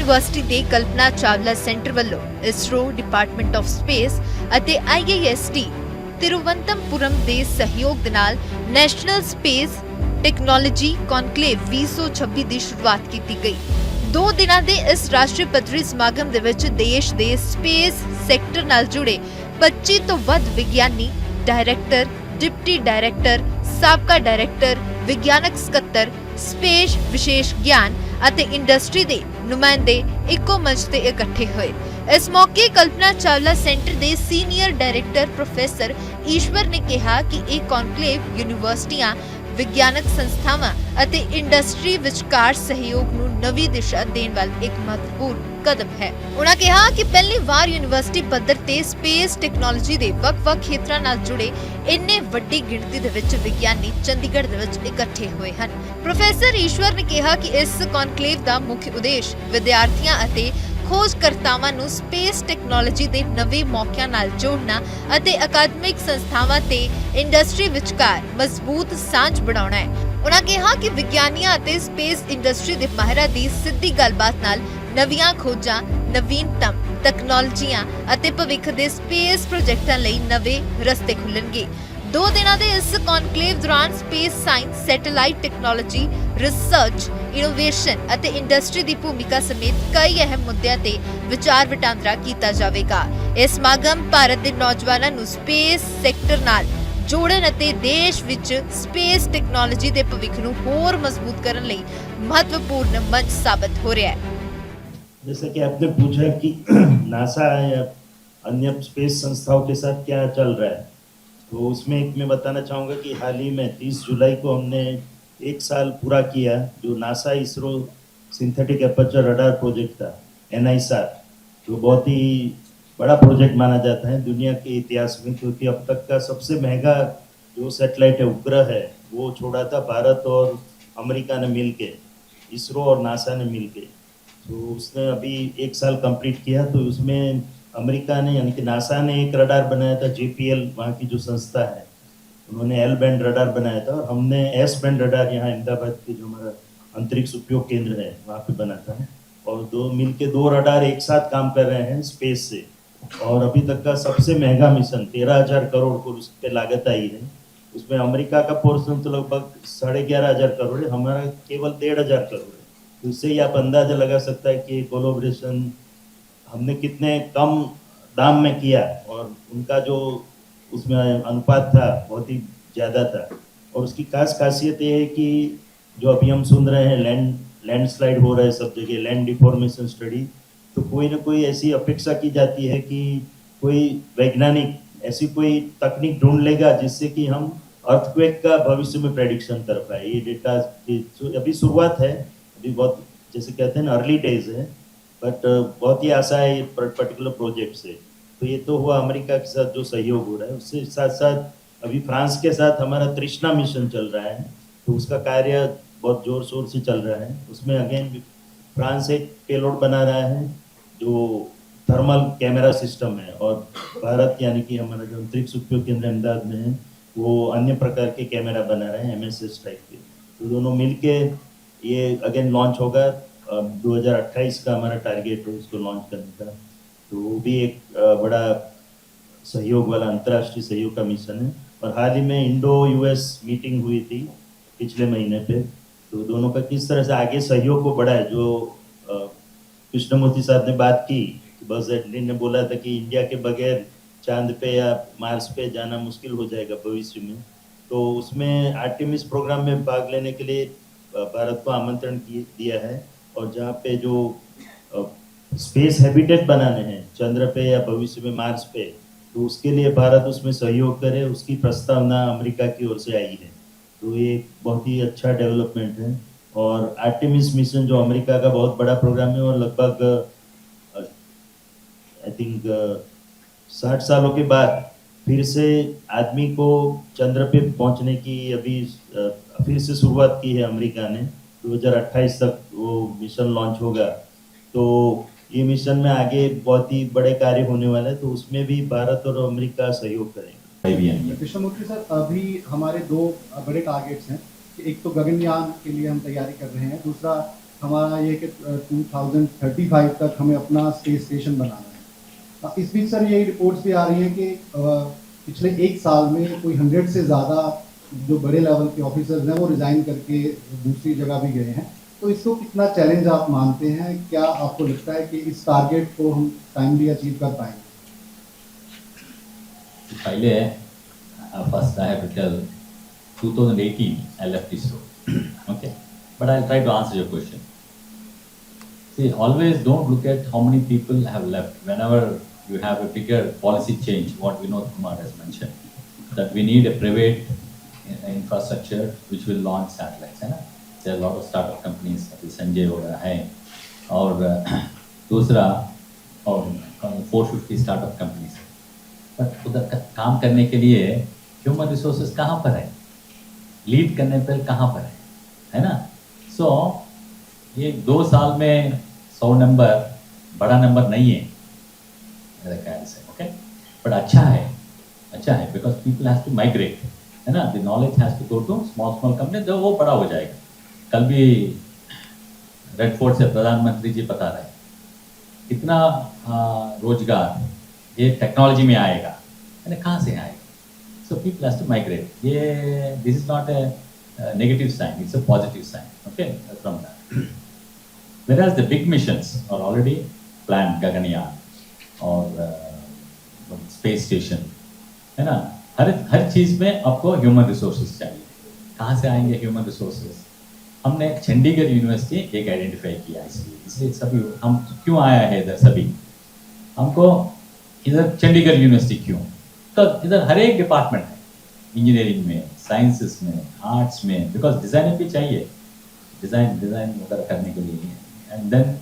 University ਦੇ Kalpana Chawla centre ਵੱਲੋਂ ISRO, department of space ਅਤੇ IIST ਤਿਰੂਵਨੰਤਪੁਰਮ ਦੇ ਸਹਿਯੋਗ ਦੇ ਨਾਲ ਨੈਸ਼ਨਲ ਸਪੇਸ ਟੈਕਨੋਲੋਜੀ ਕਨਕਲੇਵ 2026 ਦੀ ਸ਼ੁਰੂਆਤ ਕੀਤੀ ਗਈ। 2 ਦਿਨਾਂ ਦੇ ਇਸ ਰਾਸ਼ਟਰੀ ਪੱਧਰੀ ਸਮਾਗਮ ਦੇ ਵਿੱਚ ਦੇਸ਼ ਦੇ ਸਪੇਸ ਸੈਕਟਰ ਨਾਲ ਜੁੜੇ 25 ਤੋਂ ਵੱਧ ਵਿਗਿਆਨੀ, ਡਾਇਰੈਕਟਰ, ਡਿਪਟੀ ਡਾਇਰੈਕਟਰ, ਸਾਬਕਾ ਡਾਇਰੈਕਟਰ, ਵਿਗਿਆਨਕ ਸਕੱਤਰ, ਸਪੇਸ ਵਿਸ਼ੇਸ਼ ਗਿਆਨ ਅਤੇ ਇੰਡਸਟਰੀ ਦੇ ਨੁਮਾਇੰਦੇ ਇੱਕੋ ਮੰਚ ਤੇ ਇਕੱਠੇ ਹੋਏ। ਇਸ ਮੌਕੇ ਕਲਪਨਾ ਚਾਵਲਾ ਸੈਂਟਰ ਦੇ ਸੀਨੀਅਰ ਡਾਇਰੈਕਟਰ ਪ੍ਰੋਫੈਸਰ ਈਸ਼ਵਰ ਨੇ ਕਿਹਾ ਕਿ ਇਹ ਕਨਕਲੇਵ ਯੂਨੀਵਰਸਿਟੀਆਂ, ਵਿਗਿਆਨਕ ਸੰਸਥਾਵਾਂ ਅਤੇ ਇੰਡਸਟਰੀ ਵਿਚਕਾਰ ਸਹਿਯੋਗ ਨੂੰ ਨਵੀਂ ਦਿਸ਼ਾ ਦੇਣ ਵੱਲ ਇੱਕ ਮਹੱਤਵਪੂਰਨ ਕਦਮ ਹੈ। ਉਨ੍ਹਾਂ ਕਿਹਾ ਕਿ ਪਹਿਲੀ ਵਾਰ ਯੂਨੀਵਰਸਿਟੀ ਪੱਧਰ ਤੇ ਸਪੇਸ ਟੈਕਨੋਲੋਜੀ ਦੇ ਵੱਖ-ਵੱਖ ਖੇਤਰਾਂ ਨਾਲ ਜੁੜੇ ਇੰਨੇ ਵੱਡੀ ਗਿਣਤੀ ਦੇ ਵਿੱਚ ਵਿਗਿਆਨੀ ਚੰਡੀਗੜ੍ਹ ਦੇ ਵਿੱਚ ਇਕੱਠੇ ਹੋਏ ਹਨ। ਪ੍ਰੋਫੈਸਰ ਈਸ਼ਵਰ ਨੇ ਕਿਹਾ ਕਿ ਇਸ ਕਨਕਲੇਵ ਦਾ ਮੁੱਖ ਉਦੇਸ਼ ਵਿਦਿਆਰਥੀਆਂ ਅਤੇ ਖੋਜਕਰਤਾਵਾਂ ਨੂੰ ਸਪੇਸ ਟੈਕਨੋਲੋਜੀ ਦੇ ਨਵੇਂ ਮੌਕਿਆਂ ਨਾਲ ਜੋੜਨਾ ਅਤੇ ਅਕਾਦਮਿਕ ਸੰਸਥਾਵਾਂ ਤੇ ਇੰਡਸਟਰੀ ਵਿਚਕਾਰ ਮਜ਼ਬੂਤ ਸਾਂਝ ਬਣਾਉਣਾ ਹੈ। ਉਨ੍ਹਾਂ ਕਿਹਾ ਕਿ ਵਿਗਿਆਨੀਆਂ ਅਤੇ ਸਪੇਸ ਇੰਡਸਟਰੀ ਦੇ ਮਾਹਿਰਾਂ ਦੀ ਸਿੱਧੀ ਗੱਲਬਾਤ ਨਾਲ ਨਵੀਆਂ ਖੋਜਾਂ, ਨਵੀਨਤਮ ਤਕਨਾਲੋਜੀਆਂ ਅਤੇ ਭਵਿੱਖ ਦੇ ਸਪੇਸ ਪ੍ਰੋਜੈਕਟਾਂ ਲਈ ਨਵੇਂ ਰਸਤੇ ਖੁੱਲਣਗੇ। 2 ਦਿਨਾਂ ਦੇ ਇਸ ਕਨਕਲੇਵ ਦੌਰਾਨ space science, satellite technology, research, innovation ਅਤੇ ਇੰਡਸਟਰੀ ਦੀ ਭੂਮਿਕਾ ਸਮੇਤ ਕਈ ਅਹਿਮ ਮੁੱਦਿਆਂ ਤੇ ਵਿਚਾਰ ਵਟਾਂਦਰਾ ਕੀਤਾ ਜਾਵੇਗਾ। ਇਸ ਸਮਾਗਮ ਭਾਰਤ ਦੇ ਨੌਜਵਾਨਾਂ ਨੂੰ ਸਪੇਸ ਸੈਕਟਰ ਨਾਲ ਜੋੜਨ ਅਤੇ ਦੇਸ਼ ਵਿੱਚ ਸਪੇਸ ਟੈਕਨੋਲੋਜੀ ਦੇ ਭਵਿੱਖ ਨੂੰ ਹੋਰ ਮਜ਼ਬੂਤ ਕਰਨ ਲਈ महत्वपूर्ण मंच साबित हो रहा है। जैसे कि आपने पूछा कि नासा या अन्य स्पेस संस्थाओं के साथ क्या चल रहा है, तो उसमें एक मैं बताना चाहूँगा कि हाल ही में 30 जुलाई को हमने 1 साल पूरा किया जो NASA ISRO synthetic aperture radar project था, NISAR, जो बहुत ही बड़ा प्रोजेक्ट माना जाता है दुनिया के इतिहास में, क्योंकि अब तक का सबसे महंगा जो सैटेलाइट है, उपग्रह है, वो छोड़ा था भारत और अमेरिका ने मिल के, इसरो और नासा ने मिल के। तो उसने अभी 1 साल कंप्लीट किया। तो उसमें अमेरिका ने यानी कि नासा ने एक रडार बनाया था, JPL वहाँ की जो संस्था है, उन्होंने L बैंड रडार बनाया था, और हमने S बैंड रडार यहाँ अहमदाबाद के जो हमारा अंतरिक्ष उपयोग केंद्र है वहाँ पे बना था। और 2 रडार एक साथ काम कर रहे हैं स्पेस से। और अभी तक का सबसे महंगा मिशन 13,000 करोड़ को उस पर लागत आई है। उसमें अमेरिका का पोर्शन तो लगभग 11,500 करोड़ है, हमारा केवल 1,500 करोड़ है। तो इससे ही आप अंदाजा लगा सकता है कि कोलैबोरेशन हमने कितने कम दाम में किया, और उनका जो उसमें अनुपात था बहुत ही ज़्यादा था। और उसकी खासियत ये है कि जो अभी हम सुन रहे हैं लैंडस्लाइड हो रहा है सब जगह, लैंड डिफॉर्मेशन स्टडी, तो कोई ना कोई ऐसी अपेक्षा की जाती है कि कोई वैज्ञानिक ऐसी कोई तकनीक ढूंढ लेगा जिससे कि हम अर्थक्वेक का भविष्य में प्रेडिक्शन कर पाए। ये डेटा अभी शुरुआत है, अभी बहुत जैसे कहते हैं ना अर्ली डेज है, बट बहुत ही आशा है ये पर्टिकुलर प्रोजेक्ट से। तो ये तो हुआ अमेरिका के साथ जो सहयोग हो रहा है, उससे साथ साथ अभी फ्रांस के साथ हमारा तृष्णा मिशन चल रहा है, तो उसका कार्य बहुत जोर शोर से चल रहा है। उसमें अगेन फ्रांस एक पेलोड बना रहा है जो थर्मल कैमरा सिस्टम है, और भारत यानी कि हमारा जो अंतरिक्ष उपयोग केंद्र अहमदाबाद में है वो अन्य प्रकार के कैमरा बना रहे हैं, MSS टाइप के। तो दोनों मिलके ये अगेन लॉन्च होगा। 2028 का हमारा टारगेट है इसको लॉन्च करने का। तो वो भी एक बड़ा सहयोग वाला अंतर्राष्ट्रीय सहयोग का मिशन है। और हाल ही में इंडो US मीटिंग हुई थी पिछले महीने पे, तो दोनों का किस तरह से आगे सहयोग को बढ़ाए। जो कृष्णमूर्ति साहब ने बात की, बस एडलिन ने बोला था कि इंडिया के बगैर चांद पे या मार्स पे जाना मुश्किल हो जाएगा भविष्य में। तो उसमें आर्टेमिस प्रोग्राम में भाग लेने के लिए भारत को आमंत्रण दिया है। और जहाँ पे जो स्पेस हैबिटेट बनाने हैं चंद्र पे या भविष्य में मार्स पे, तो उसके लिए भारत उसमें सहयोग करे, उसकी प्रस्तावना अमेरिका की ओर से आई है। तो ये बहुत ही अच्छा डेवलपमेंट है। और आर्टेमिस मिशन जो अमेरिका का बहुत बड़ा प्रोग्राम है, और लगभग आई थिंक 60 सालों के बाद फिर से आदमी को चंद्र पे पहुंचने की अभी फिर से शुरुआत की है अमेरिका ने। 2028 तक वो मिशन लॉन्च होगा। तो ये मिशन में आगे बहुत ही बड़े कार्य होने वाले हैं, तो उसमें भी भारत और अमेरिका सहयोग करेंगे। कृष्णमूर्ति सर, अभी हमारे 2 बड़े टारगेट्स हैं। एक तो गगनयान के लिए हम तैयारी कर रहे हैं, दूसरा हमारा ये कि 2035 तक हमें अपना स्पेस स्टेशन बनाना है। इस बीच सर ये रिपोर्ट्स भी आ रही हैं कि पिछले एक साल में कोई 100 से ज़्यादा जो बड़े लेवल के ऑफिसर्स हैं वो रिज़ाइन करके दूसरी जगह भी गए हैं। तो इसको कितना चैलेंज आप मानते हैं? क्या आपको लगता है कि इस टारगेट को हम टाइमली अचीव कर पाएंगे? पहले first I have to tell 2018 I left ISRO. Okay, but I'll try to answer your question. See, always don't look at how many people have left. Whenever you have a bigger policy change, what Vinod Kumar has mentioned, that we need a private infrastructure which will launch satellites, है ना? There are a lot of startup companies, अभी संजय वगैरह हैं, और दूसरा और 450 startup companies. But उधर काम करने के लिए ह्यूमन रिसोर्सेज कहाँ पर है, लीड करने पर कहाँ पर है ना? सो ये 2 साल में 100 नंबर बड़ा नंबर नहीं है मेरे ख्याल से. ओके, बट अच्छा है because people has to migrate, है ना? The knowledge has to go to small company, तो वो बड़ा हो जाएगा. कल भी रेड फोर्ट से प्रधानमंत्री जी बता रहे हैं कितना रोजगार ये टेक्नोलॉजी में आएगा, है ना? कहाँ से आएगा? So people has to migrate. ये this is not a negative sign, it's a positive sign. Okay, from that. Whereas the big missions are already planned, Gaganyaan और स्पेस स्टेशन, है ना? हर चीज़ में आपको ह्यूमन रिसोर्सेज चाहिए. कहाँ से आएंगे ह्यूमन रिसोर्सेज? हमने चंडीगढ़ यूनिवर्सिटी एक आइडेंटिफाई किया, इसलिए सभी हम क्यों आया है इधर, सभी हमको इधर चंडीगढ़ यूनिवर्सिटी क्यों? तो इधर हर एक डिपार्टमेंट है, इंजीनियरिंग में, साइंसेस में, आर्ट्स में, बिकॉज डिज़ाइनर भी चाहिए, डिज़ाइन वगैरह करने के लिए. एंड देन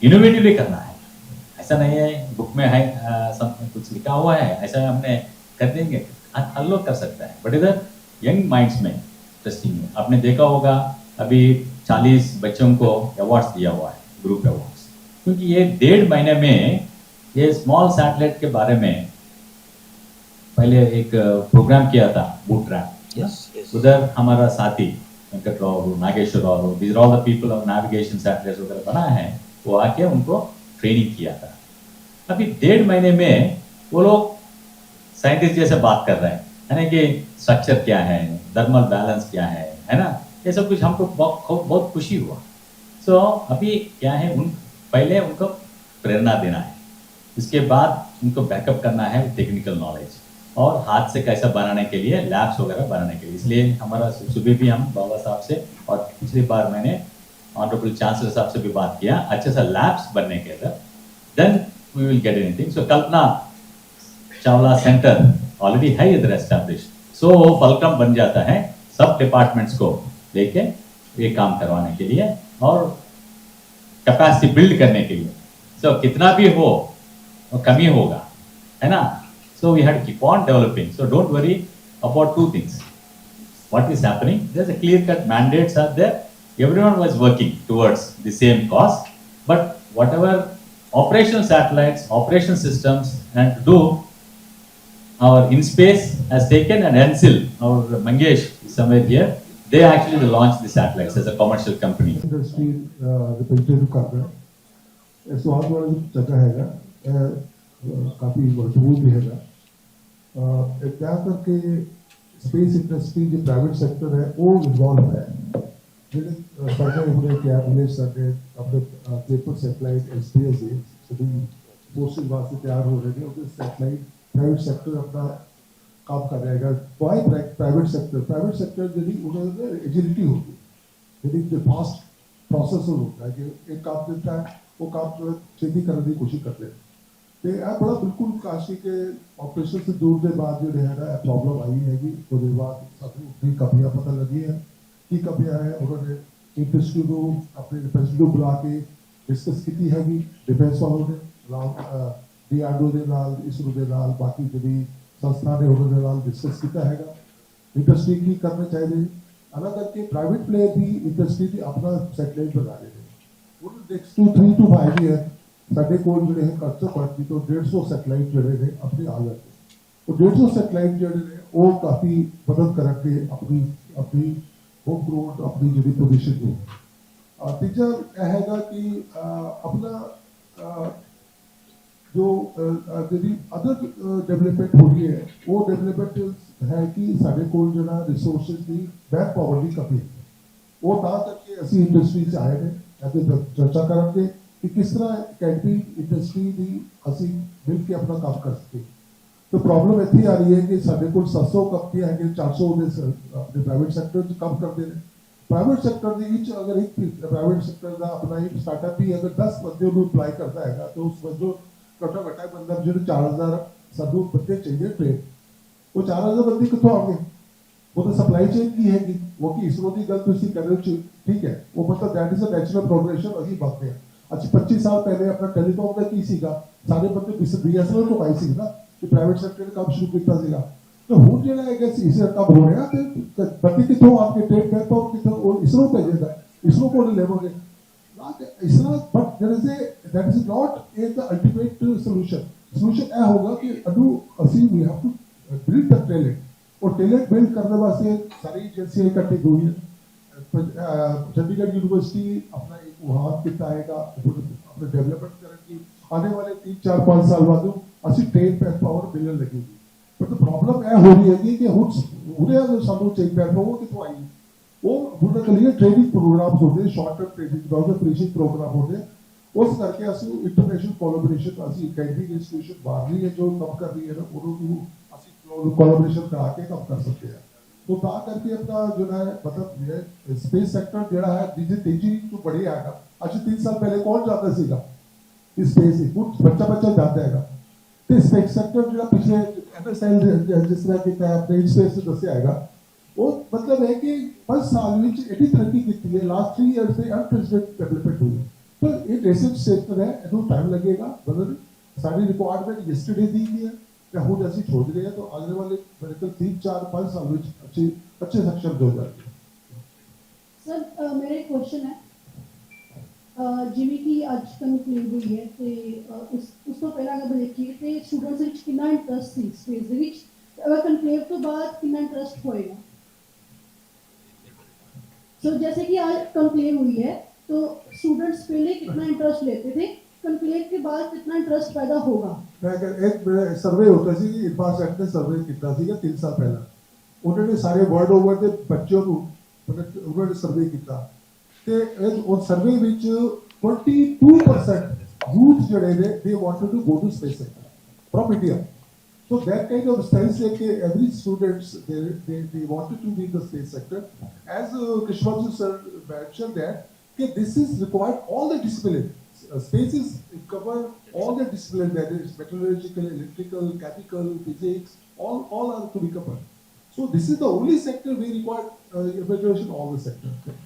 इनोवेटिवली करना है. ऐसा नहीं है बुक में है सब कुछ लिखा हुआ है ऐसा हमने कर देंगे, हर लोग कर सकता है. बट इधर यंग माइंड्स में इंटरेस्टिंग है. आपने देखा होगा अभी 40 बच्चों को अवार्ड्स दिया हुआ है, ग्रुप अवार्ड्स, क्योंकि ये 1.5 महीने में ये स्मॉल सैटेलाइट के बारे में पहले एक प्रोग्राम किया था, बूट रैप. उधर हमारा साथी Venkat Rao, Nageshwar Rao, these are all the people of navigation satellites वगैरह बना है, वो आके उनको ट्रेनिंग किया था. अभी 1.5 महीने में वो लोग साइंटिस्ट जैसे बात कर रहे हैं, है ना? कि स्ट्रक्चर क्या है, थर्मल बैलेंस क्या है ना? ये सब कुछ हमको बहुत खुशी हुआ. सो अभी क्या है, पहले उनको प्रेरणा देना है, इसके बाद उनको बैकअप करना है टेक्निकल नॉलेज, और हाथ से कैसा बनाने के लिए लैब्स वगैरह बनाने के लिए. इसलिए हमारा सुबह भी हम बाबा साहब से, और पिछली बार मैंने ऑनरेबल चांसलर साहब से भी बात किया, अच्छे से लैब्स बनने के अंदर, then we will get anything. So Kalpana Chawla centre already है इधर एस्टैब्लिश, सो फलक्रम बन जाता है सब डिपार्टमेंट्स को लेके ये काम करवाने के लिए और कैपेसिटी बिल्ड करने के लिए. सो कितना भी हो वो कमी होगा, है ना? So we had to keep on developing. So don't worry about 2 things. What is happening? There's a clear-cut mandates are there. Everyone was working towards the same cause. But whatever operational satellites, operation systems, and to do, our InSpace has taken, and Ensil, our Mangesh is somewhere here. They actually launched the satellites as a commercial company. Industry representative कर रहे हैं. इस बहुत बड़ा जगह हैगा, काफ़ी मजबूत भी हैगा. क्या करके स्पेस इंडस्ट्री जो प्राइवेट सेक्टर है वो इन्वॉल्व है. सरकार ने क्या विलेज सरकार अपने पेपर सैटेलाइट एसपीएस सभी फोर्सेज वास्ते तैयार हो रहे हैं. और सैटेलाइट प्राइवेट सेक्टर अपना काम कर रहेगा. वाई प्राइवेट सेक्टर यदि उन्हें एजिलिटी होगी, यदि फास्ट प्रोसेस होता है कि एक काम देता है वो काम जो है छेती करने की कोशिश करते हैं. तो यह बड़ा बिल्कुल काशी के ऑपरेशन से दूर के बाद जो है ना प्रॉब्लम आई हैगी. उसके बाद अपनी कमियाँ पता लगी है कि कमियाँ है. उन्होंने इंडस्ट्री को अपने रिप्रेजेंटेटिव को बुला के डिस्कस की हैगी. डिफेंस वालों ने DRDO के नाल, इसरो के नाल, बाकी जो भी संस्था ने उन्होंने नाल डिस्कस किया हैगा. इंडस्ट्री की करना चाहिए. अलग करके प्राइवेट प्लेयर भी इंडस्ट्री की अपना सैटेलाइट बना रहे हैं. वो नेक्स्ट 3 to 5 ईयर साढ़े कोल जो है खर्च पड़ती तो 150 सैटेलाइट जोड़े ने अपने आ जाते. तो 150 सैटेलाइट जोड़े ने वो काफ़ी मदद करके अपनी होम ग्रोथ अपनी जो पोजिशन को तीजा यह हैगा कि अपना जो अदर डेवलपमेंट हो रही है वो डेवलपमेंट है कि साढ़े कोल जो रिसोर्सिस की मैन पावर की कमी है वो ਤਾਂ ਕਰਕੇ ਅਸੀਂ ਇੰਡਸਟਰੀ 'ਚ ਆਏ ਨੇ ਅਤੇ ਚਰਚਾ ਕਰਾਂਗੇ ਕਿ ਕਿਸ ਤਰ੍ਹਾਂ ਅਕੈਡਮੀ ਇੰਡਸਟਰੀ ਦੀ ਅਸੀਂ ਮਿਲ ਕੇ ਆਪਣਾ ਕੰਮ ਕਰ ਸਕੀਏ। तो प्रॉब्लम इतनी आ रही है कि साढ़े को 700 कंपनियां है 400 अपने प्राइवेट सैक्टर च काम करते हैं। प्राइवेट सैक्टर के अगर एक प्राइवेट सैक्टर का अपना एक स्टार्टअप भी अगर 10 बंदे अप्लाई करता है तो उस बंदो घट्टो घट्ट बंदा जो 4000 सानू बंदे चाहिए ट्रेन वो 4000 बंदे कितों आएंगे वो तो सप्लाई चेन की हैगी वो कि इसरो की गल तुम कर रहे हो ठीक है वो मतलब that is a natural progression अभी बढ़ते हैं। अच्छा 25 साल पहले अपना टेलीकॉम का की सीगा सारे बंदे BSNL तो आई सी ना कि प्राइवेट सेक्टर ने काम शुरू किया सीगा तो हुण जिहड़ा है इस काम हो रहा ते बंदे कितों आपके ट्रेड बैक और कितों और इसरो भेजेगा इसरो को लेवोगे ISRO but that is not the ultimate solution यह होगा कि अनु असी we have to build the talent और टैलेंट बिल्ड करने वास्ते सारी एजेंसियां इकट्ठी हुई है। चंडीगढ़ यूनिवर्सिटी अपना एक वहां कितना आएगा अपने डेवलपमेंट करने की आने वाले 3-4-5 साल बाद ਅਸੀਂ ਟ੍ਰੇਨ ਪੈਕ ਪਾਵਰ ਮਿਲਣ ਲੱਗੇਗੀ ਬਟ ਪ੍ਰੋਬਲਮ ਇਹ ਹੋ ਰਹੀ ਹੈ ਕਿ ਹੁਣ ਉਹਦੇ ਅਗਰ ਸਾਨੂੰ ਚੇਕ ਪੈਕ ਪਾਵਰ ਕਿੱਥੋਂ ਆਈ ਉਹ ਹੁਣ ਤੱਕ ਲਈ ਟ੍ਰੇਨਿੰਗ ਪ੍ਰੋਗਰਾਮਸ ਹੁੰਦੇ ਸ਼ਾਰਟ ਟਰਮ ਟ੍ਰੇਨਿੰਗ ਬਹੁਤ ਫ੍ਰੀਸ਼ਿੰਗ ਪ੍ਰੋਗਰਾਮ ਹੁੰਦੇ ਉਸ ਕਰਕੇ ਅਸੀਂ ਇੰਟਰਨੈਸ਼ਨਲ ਕੋਲੈਬੋਰੇਸ਼ਨ ਅਸੀਂ ਅਕੈਡਮਿਕ ਇੰਸਟੀਟਿਊਸ਼ਨ ਬਾਹਰਲੀ ਹੈ ਜੋ ਕੰਮ ਕਰ ਰਹੀ ਹੈ ਨਾ ਉਹਨੂੰ ਅਸੀਂ ਕੋਲੈਬੋਰੇਸ਼ਨ ਕਰਾ ਕੇ ਕੰਮ ਕਰ ਸਕਦੇ ਹਾਂ। तो ਤਾਂ ਕਰਕੇ ਆਪਣਾ ਜਿਹੜਾ ਹੈ ਮਤਲਬ ਸਪੇਸ ਸੈਕਟਰ ਜਿਹੜਾ ਹੈ ਜਿਹਦੀ ਤੇਜ਼ੀ ਤੋਂ ਬੜਿਆ ਹੈਗਾ ਅੱਜ 3 ਸਾਲ ਪਹਿਲੇ ਕੌਣ ਜਾਂਦਾ ਸੀਗਾ ਇਸ ਸਪੇਸ ਵਿੱਚ ਕੁਝ ਬੱਚਾ ਜਾਂਦਾ ਹੈਗਾ ਤੇ ਸਪੇਸ ਸੈਕਟਰ ਜਿਹੜਾ ਪਿਛਲੇ ਐਨਐਸਐਲ ਜਿਸ ਤਰ੍ਹਾਂ ਕਿ ਆਪਣੇ ਸਪੇਸ ਦੱਸਿਆ ਹੈਗਾ ਉਹ ਮਤਲਬ ਹੈ ਕਿ 5 ਸਾਲ ਵਿੱਚ ਐਡੀ ਤਰੱਕੀ ਕੀਤੀ ਹੈ ਲਾਸਟ 3 ਇਅਰਸ ਦੇ ਅਨਪ੍ਰੈਸਿਡੈਂਟਡ ਡਿਵੈਲਪਮੈਂਟ ਹੋਈ ਹੈ तो ये रिसर्च सेक्टर है ਇਹਨੂੰ टाइम लगेगा मतलब सारी रिक्वायरमेंट यस्टरडे दी गई है या ਹੁਣ ਅਸੀਂ छोड़ रहे हैं तो आने वाले मेरे ख्याल 3-4-5 साल में अच्छे सक्षम हो जाएंगे। सर मेरा एक क्वेश्चन है जिਵੇਂ कि ਅੱਜ ਕਨਕਲੂਡ ਹੋਈ ਹੈ ਤੇ ਉਸ ਤੋਂ ਪਹਿਲਾਂ ਅਗਰ ਦੇਖੀਏ ਤੇ ਸਟੂਡੈਂਟਸ ਵਿੱਚ ਕਿੰਨਾ ਇੰਟਰਸਟ ਸੀ ਸਪੇਸ ਦੇ ਵਿੱਚ ਅਗਰ ਕਨਕਲੇਵ ਤੋਂ ਬਾਅਦ ਕਿੰਨਾ ਇੰਟਰਸਟ ਹੋਏਗਾ। सो जैसे कि आज कनक्लेव हुई है तो स्टूडेंट्स पहले कितना इंटरेस्ट लेते थे कनक्लेव के बाद कितना इंटरेस्ट पैदा होगा। एक सर्वे होता सी कि इरफान सेट ने सर्वे किया ਸੀਗਾ 3 ਸਾਲ ਪਹਿਲਾਂ उन्होंने सारे वर्ल्ड ओवर ਦੇ ਬੱਚਿਆਂ ਨੂੰ उन्होंने सर्वे किया ਤੇ ਉਹ ਸਰਵੇ ਵਿੱਚ 22% youth ਜਿਹੜੇ ਨੇ they wanted to go to space sector from India. So that kind of studies like every students they wanted to be in the space sector. As Krishnaji sir mentioned that this is required all the discipline. Spaces cover all the discipline, that is metallurgical, electrical, chemical, physics, all are to be covered. So this is the only sector we require evaluation all the sectors.